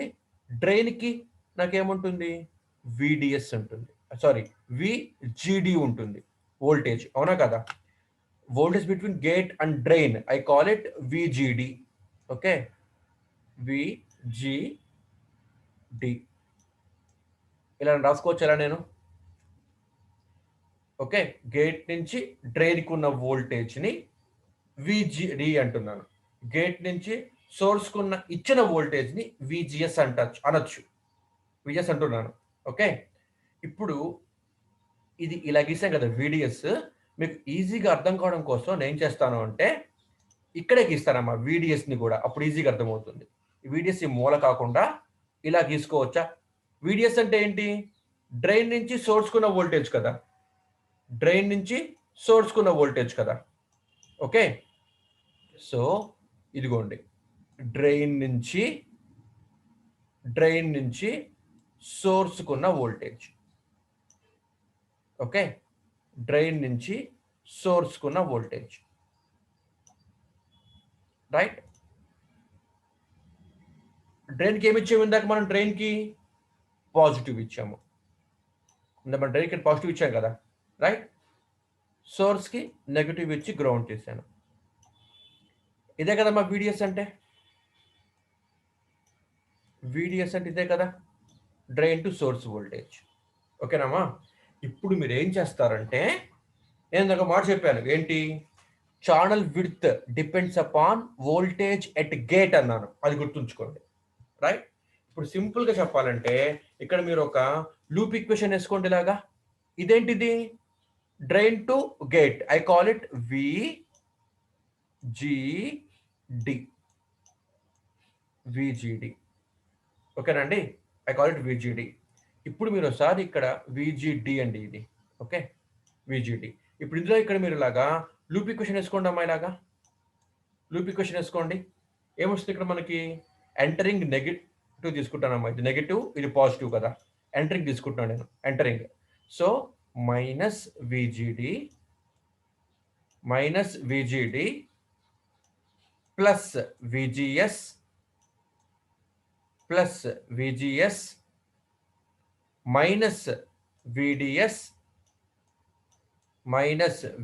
డ్రైన్కి నాకేముంటుంది, VDS ఉంటుంది, సారీ VGD ఉంటుంది వోల్టేజ్, అవునా కదా? Voltage between gate and drain I call it VGD. Okay, VGD ఇలా రాసుకోవచ్చు ఎలా నేను. ఓకే, గేట్ నుంచి డ్రైన్కి ఉన్న వోల్టేజ్ని VGD అంటున్నాను, గేట్ నుంచి సోర్స్కున్న ఇచ్చిన వోల్టేజ్ని VGS అనొచ్చు, VGS అంటున్నాను. ఓకే, ఇప్పుడు ఇది ఇలా గీసాం కదా VDS. మీకు ఈజీగా అర్థం కావడం కోసం నేను ఏం చేస్తాను అంటే ఇక్కడే గీస్తానమ్మా VDSని కూడా, అప్పుడు ఈజీగా అర్థమవుతుంది. VDS ఈ మూల కాకుండా ఇలా గీసుకోవచ్చా? VDS అంటే ఏంటి, డ్రైన్ నుంచి సోర్స్కున్న వోల్టేజ్ కదా, డ్రైన్ నుంచి సోర్స్కున్న వోల్టేజ్ కదా. ఓకే, సో ఇదిగోండి, డ్రైన్ నుంచి సోర్స్కున్న వోల్టేజ్. ఓకే, డ్రైన్ నుంచి సోర్స్కున్న వోల్టేజ్, రైట్? డ్రైన్కి ఏమి ఇచ్చాము ఇందాక మనం, డ్రైన్కి పాజిటివ్ ఇచ్చాము, మన డ్రైన్కి పాజిటివ్ ఇచ్చాం కదా, రైట్? సోర్స్కి నెగిటివ్ ఇచ్చి గ్రౌండ్ చేశాను. ఇదే కదమ్మా VDS అంటే, VDS అంటే ఇదే కదా, డ్రైన్ టు సోర్స్ వోల్టేజ్. ఓకేనమ్మా? ఇప్పుడు మీరు ఏం చేస్తారంటే, నేను ఒక మాట చెప్పాను ఏంటి, channel width depends upon voltage at gate అన్నాను, అది గుర్తుంచుకోండి, రైట్? ఇప్పుడు సింపుల్గా చెప్పాలంటే ఇక్కడ మీరు ఒక లూప్ ఈక్వేషన్ వేసుకోండి ఇలాగా. ఇదేంటిది, drain to gate, I call it VGD. ఓకేనండి, ఐ కాల్ ఇట్ VGD. ఇప్పుడు మీరు ఒకసారి ఇక్కడ VGD అండి ఇది. Okay, VGD. ఇప్పుడు ఇందులో ఇక్కడ మీరు ఇలాగా లూప్ ఈక్వేషన్ వేసుకోండి అమ్మా, ఇలాగా లూప్ ఈక్వేషన్ వేసుకోండి. ఏమొస్తుంది ఇక్కడ మనకి, ఎంటరింగ్ నెగిటివ్ తీసుకుంటానమ్మా, ఇది నెగిటివ్ ఇది పాజిటివ్ కదా, ఎంటరింగ్ తీసుకుంటున్నాను నేను, entering. So minus VGD plus VGS minus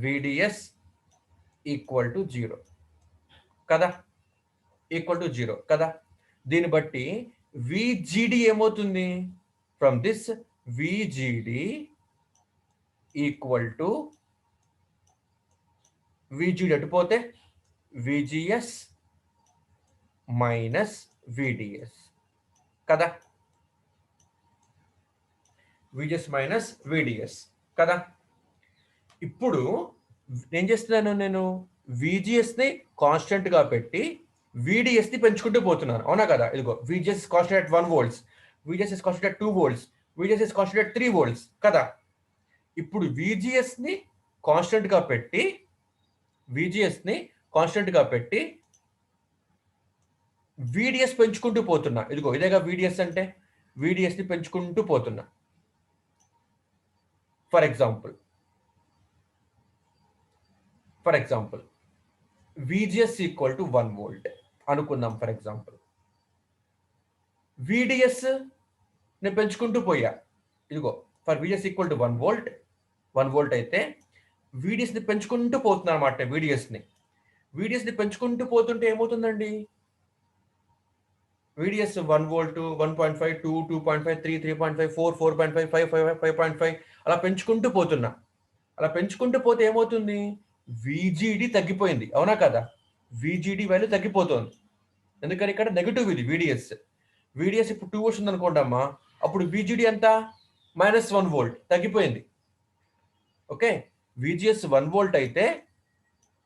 VDS equal to 0 కదా, ఈక్వల్ టు 0 కదా. దీన్ని బట్టి VGD ఏమవుతుంది, from this VGD equal to VGD అటుపోతే VGS minus VDS కదా, VGS మైనస్ VDS కదా. ఇప్పుడు ఏం చేస్తున్నాను నేను, VGSని కాన్స్టెంట్గా పెట్టి VDSని పెంచుకుంటూ పోతున్నాను, అవునా కదా. ఇదిగో VGS is constant at 1 volts, VGS is constant at 2 volts, VGS is constant at 3 volts కదా. ఇప్పుడు VGSని కాన్స్టెంట్గా పెట్టి VDS పెంచుకుంటూ పోతున్నా. ఇదిగో ఇదేగా VDS అంటే, VDSని పెంచుకుంటూ పోతున్నా. For example VGS equal to 1 volt అనుకుందాం. ఫర్ ఎగ్జాంపుల్ VDS నేను పెంచుకుంటూ పోయా. ఇదిగో for VGS equal to 1 volt అయితే VDSని పెంచుకుంటూ పోతున్నా అనమాట. VDSని పెంచుకుంటూ పోతుంటే ఏమవుతుందండి, VDS 1 వోల్ట్, 1.5, 2, 2.5, 3, 3.5, 4, 4.5, 5, 5.5 అలా పెంచుకుంటూ పోతున్నా. అలా పెంచుకుంటూ పోతే ఏమవుతుంది, VGD తగ్గిపోయింది, అవునా కదా. VGD వాల్యూ తగ్గిపోతుంది. ఎందుకని ఇక్కడ నెగిటివ్ ఇది VDS ఇప్పుడు 2 వోల్ట్స్ ఉందనుకోండి అమ్మా, అప్పుడు VGD ఎంత, -1 వోల్ట్ తగ్గిపోయింది. ఓకే, VGS 1 వోల్ట్ అయితే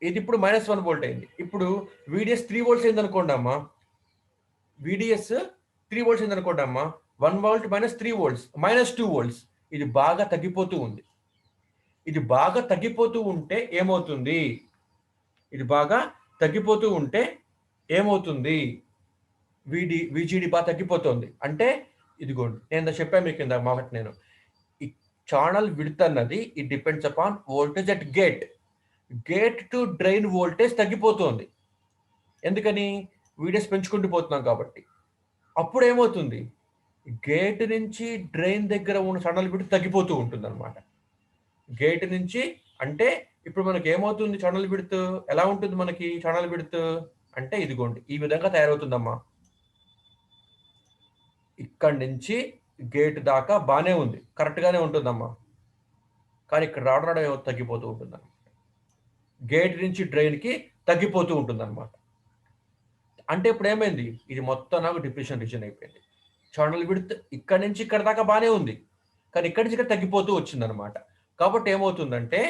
ఇది ఇప్పుడు -1 వోల్ట్ అయింది. ఇప్పుడు VDS 3 వోల్ట్స్ అయింది అనుకోండి అమ్మా, VDS 3 వోల్ట్స్ అయింది అనుకోండి అమ్మా, 1 వోల్ట్ మైనస్ 3 వోల్ట్స్ -2 వోల్ట్స్. ఇది బాగా తగ్గిపోతూ ఉంది. ఇది బాగా తగ్గిపోతూ ఉంటే ఏమవుతుంది, VGD బాగా తగ్గిపోతుంది అంటే, ఇదిగోండి నేను చెప్పాను మీకు కింద మాట, నేను ఈ ఛానల్ విడ్త్ అన్నది it depends upon voltage at gate to drain voltage తగ్గిపోతుంది. ఎందుకని, VDS పెంచుకుంటూ పోతున్నాం కాబట్టి. అప్పుడు ఏమవుతుంది, గేట్ నుంచి డ్రైన్ దగ్గర ఉన్న ఛానల్ విడ్త్ తగ్గిపోతూ ఉంటుంది అనమాట. గేట్ నుంచి అంటే ఇప్పుడు మనకి ఏమవుతుంది, ఛానల్ విడ్త్ ఎలా ఉంటుంది మనకి, ఛానల్ విడ్త్ అంటే ఇదిగోండి ఈ విధంగా తయారవుతుందమ్మా. ఇక్కడి నుంచి గేట్ దాకా బాగానే ఉంది, కరెక్ట్గానే ఉంటుందమ్మా. కానీ ఇక్కడ రావడం తగ్గిపోతూ ఉంటుంది అనమాట. గేట్ నుంచి డ్రైన్కి తగ్గిపోతూ ఉంటుంది అనమాట. అంటే ఇప్పుడు ఏమైంది, ఇది మొత్తం నాకు డిప్రెషన్ రీజన్ అయిపోయింది. ఛానల్ విడ్త్ ఇక్కడి నుంచి ఇక్కడ దాకా బాగానే ఉంది, కానీ ఇక్కడి నుంచి ఇక్కడ తగ్గిపోతూ వచ్చింది అనమాట. కాబట్టి ఏమవుతుందంటే,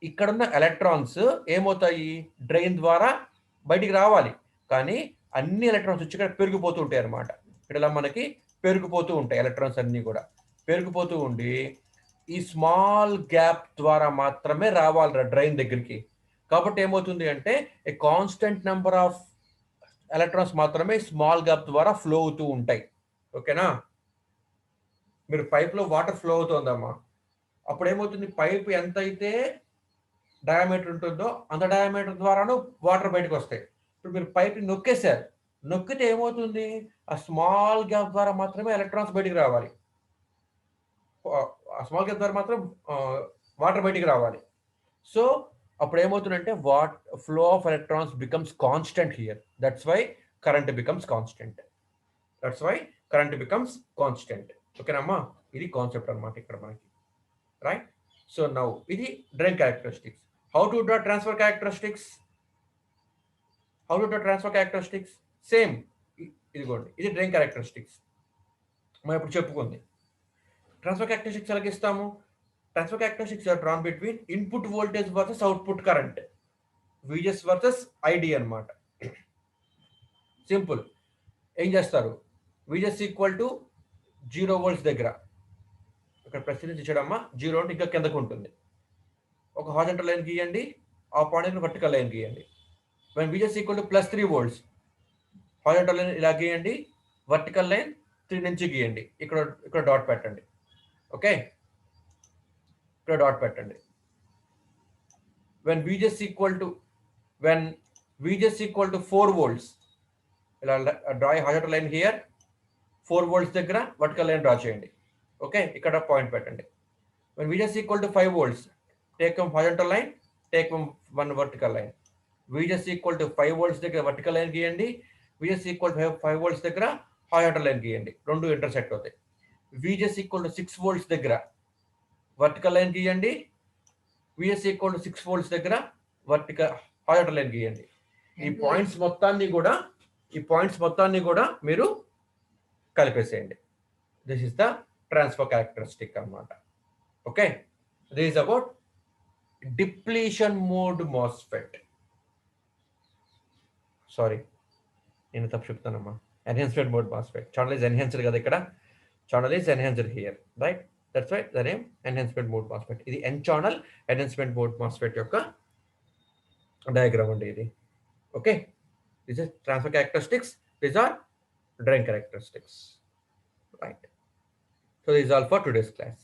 ఇక్కడున్న ఎలక్ట్రాన్స్ ఏమవుతాయి, డ్రైన్ ద్వారా బయటికి రావాలి, కానీ అన్ని ఎలక్ట్రాన్స్ వచ్చి ఇక్కడ పెరిగిపోతూ ఉంటాయి అనమాట. ఇక్కడ ఇలా మనకి పెరిగిపోతూ ఉంటాయి ఎలక్ట్రాన్స్ అన్నీ కూడా పెరిగిపోతూ ఉండి ఈ స్మాల్ గ్యాప్ ద్వారా మాత్రమే రావాలి డ్రైన్ దగ్గరికి. కాబట్టి ఏమవుతుంది అంటే, a constant number of electrons మాత్రమే స్మాల్ గ్యాప్ ద్వారా ఫ్లో అవుతూ ఉంటాయి. ఓకేనా, మీరు పైప్లో వాటర్ ఫ్లో అవుతుందమ్మా, అప్పుడు ఏమవుతుంది, పైప్ ఎంత అయితే డయామీటర్ ఉంటుందో అంత డయామీటర్ ద్వారాను వాటర్ బయటకు వస్తాయి. ఇప్పుడు మీరు పైప్ని నొక్కేశారు, నొక్కితే ఏమవుతుంది, ఆ స్మాల్ గ్యాప్ ద్వారా మాత్రమే ఎలక్ట్రాన్స్ బయటికి రావాలి, ఆ స్మాల్ గ్యాప్ ద్వారా మాత్రం వాటర్ బయటికి రావాలి. సో అప్పుడు ఏమవుతుందంటే, flow of electrons becomes constant here. That's why current becomes constant. ఓకేనమ్మా, ఇది కాన్సెప్ట్ అనమాట ఇక్కడ మనకి, రైట్. సో నౌ ఇది drain characteristics. How to draw transfer characteristics, same ఇదిగోండి, ఇది డ్రైన్ క్యారెక్టరిస్టిక్స్. మనం ఇప్పుడు చెప్పుకుంది ట్రాన్స్ఫర్ క్యారెక్టరిస్టిక్స్ ఎలాగ ఇస్తాము. Transfer characteristics are drawn between input voltage versus output current, VGS versus ID అనమాట. సింపుల్, ఏం చేస్తారు, VGS ఈక్వల్ టు 0 volts దగ్గర, ఇక్కడ ప్రశ్న ఇచ్చాడమ్మా, 0 అంటే ఇంకా కిందకు ఉంటుంది, ఒక హారిజాంటల్ లైన్ గీయండి, ఆ పాయింట్ వర్టికల్ లైన్ గీయండి. when VGS equal to +3 volts, horizontal line ఇలా గీయండి, వర్టికల్ లైన్ 3 నుంచి గీయండి, ఇక్కడ డాట్ పెట్టండి. ఓకే, ఇక్కడ డాట్ పెట్టండి. when VGS equal to 4 volts, ఇలా draw horizontal line here, 4 volts దగ్గర వర్టికల్ లైన్ డ్రా చేయండి. ఓకే, ఇక్కడ పాయింట్ పెట్టండి. when VGS equal to 5 volts, take horizontal line, take one vertical line. VGS equal to 5 volts దగ్గర vertical line గీయండి, VGS equal to 5 volts దగ్గర horizontal line గీయండి, రెండు intersect అవుతాయి. VGS ఈక్వల్ టు 6 volts దగ్గర vertical line గీయండి, VGS equal to 6 volts దగ్గర vertical horizontal line గీయండి. ఈ పాయింట్స్ మొత్తాన్ని కూడా మీరు కలిపేసేయండి. This is the transfer characteristic అన్నమాట. Okay, this is about depletion mode MOSFET. Sorry, నేను తప్పు చెప్తానమ్మా. Enhancement mode MOSFET. Channel is enhanced కదా, ఇక్కడ channel is enhanced here, right? That's why the name enhancement mode MOSFET. ఇది N channel enhancement mode MOSFET యొక్క diagram అండి ఇది. Okay, this is transfer characteristics, these are drain characteristics, right? So this is all for today's class.